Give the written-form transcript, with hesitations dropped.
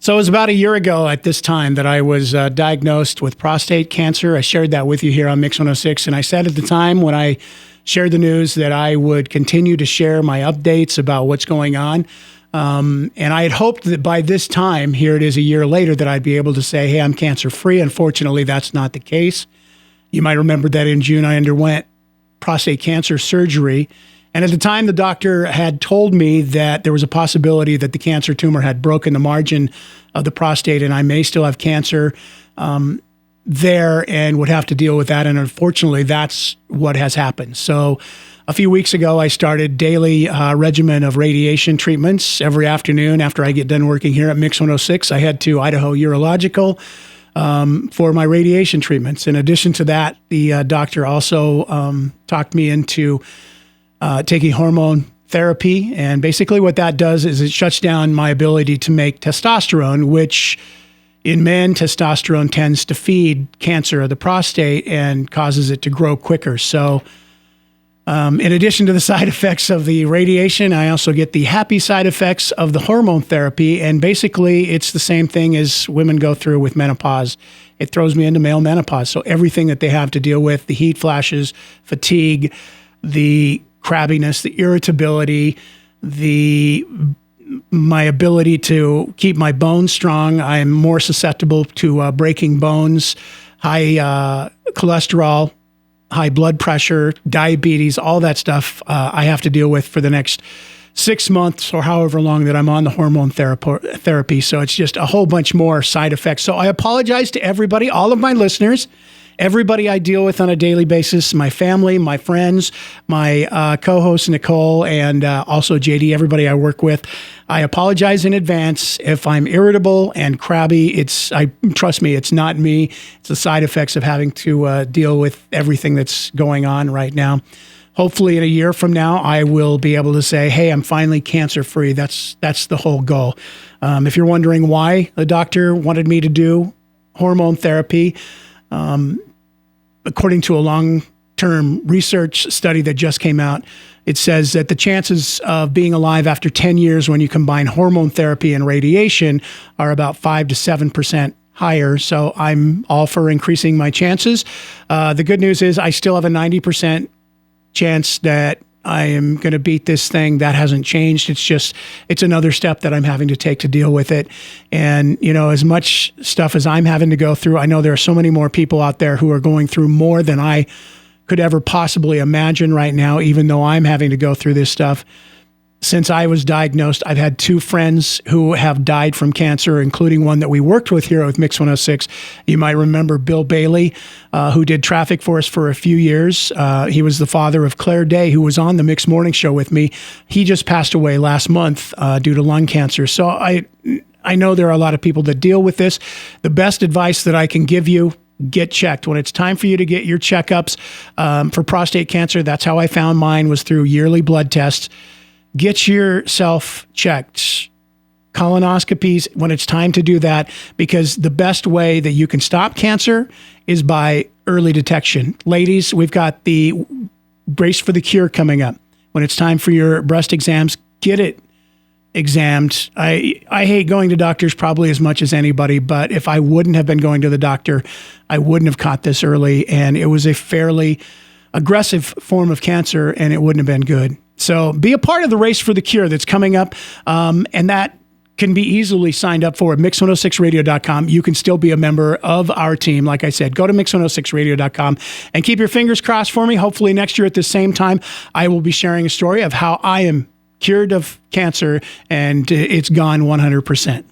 So it was about a year ago at this time that I was diagnosed with prostate cancer. I shared that with you here on Mix 106. And I said at the time when I shared the news that I would continue to share my updates about what's going on. And I had hoped that by this time, here it is a year later, that I'd be able to say, hey, I'm cancer-free. Unfortunately, that's not the case. You might remember that in June, I underwent prostate cancer surgery. And at the time, the doctor had told me that there was a possibility that the cancer tumor had broken the margin of the prostate and I may still have cancer there and would have to deal with that. And unfortunately, that's what has happened. So a few weeks ago, I started daily regimen of radiation treatments every afternoon after I get done working here at Mix 106. I head to Idaho Urological for my radiation treatments. In addition to that, the doctor also talked me into taking hormone therapy. And basically what that does is it shuts down my ability to make testosterone, which in men, testosterone tends to feed cancer of the prostate and causes it to grow quicker. So in addition to the side effects of the radiation, I also get the happy side effects of the hormone therapy. And basically it's the same thing as women go through with menopause. It throws me into male menopause. So everything that they have to deal with, the heat flashes, fatigue, the crabbiness, the irritability, my ability to keep my bones strong. I'm more susceptible to breaking bones, high cholesterol, high blood pressure, diabetes, all that stuff I have to deal with for the next 6 months or however long that I'm on the hormone therapy. So it's just a whole bunch more side effects. So I apologize to everybody, all of my listeners, everybody I deal with on a daily basis, my family, my friends, my co-host Nicole, and also JD, everybody I work with. I apologize in advance if I'm irritable and crabby. Trust me, it's not me. It's the side effects of having to deal with everything that's going on right now. Hopefully in a year from now, I will be able to say, hey, I'm finally cancer-free. That's the whole goal. If you're wondering why the doctor wanted me to do hormone therapy, according to a long-term research study that just came out, it says that the chances of being alive after 10 years when you combine hormone therapy and radiation are about 5 to 7% higher. So I'm all for increasing my chances. The good news is I still have a 90% chance that I am going to beat this thing. That hasn't changed. It's another step that I'm having to take to deal with it. And, as much stuff as I'm having to go through, I know there are so many more people out there who are going through more than I could ever possibly imagine right now, even though I'm having to go through this stuff. Since I was diagnosed, I've had 2 friends who have died from cancer, including one that we worked with here with Mix 106. You might remember Bill Bailey, who did traffic for us for a few years. He was the father of Claire Day, who was on the Mix Morning Show with me. He just passed away last month due to lung cancer. So I know there are a lot of people that deal with this. The best advice that I can give you, get checked. When it's time for you to get your checkups for prostate cancer, that's how I found mine, was through yearly blood tests. Get yourself checked. Colonoscopies, when it's time to do that, because the best way that you can stop cancer is by early detection. Ladies, we've got the Brace for the Cure coming up. When it's time for your breast exams, get it examined. I hate going to doctors probably as much as anybody, but if I wouldn't have been going to the doctor, I wouldn't have caught this early. And it was a fairly aggressive form of cancer, and it wouldn't have been good. So be a part of the Race for the Cure that's coming up, and that can be easily signed up for at mix106radio.com. You can still be a member of our team. Like I said, go to mix106radio.com and keep your fingers crossed for me. Hopefully next year at the same time, I will be sharing a story of how I am cured of cancer and it's gone 100%.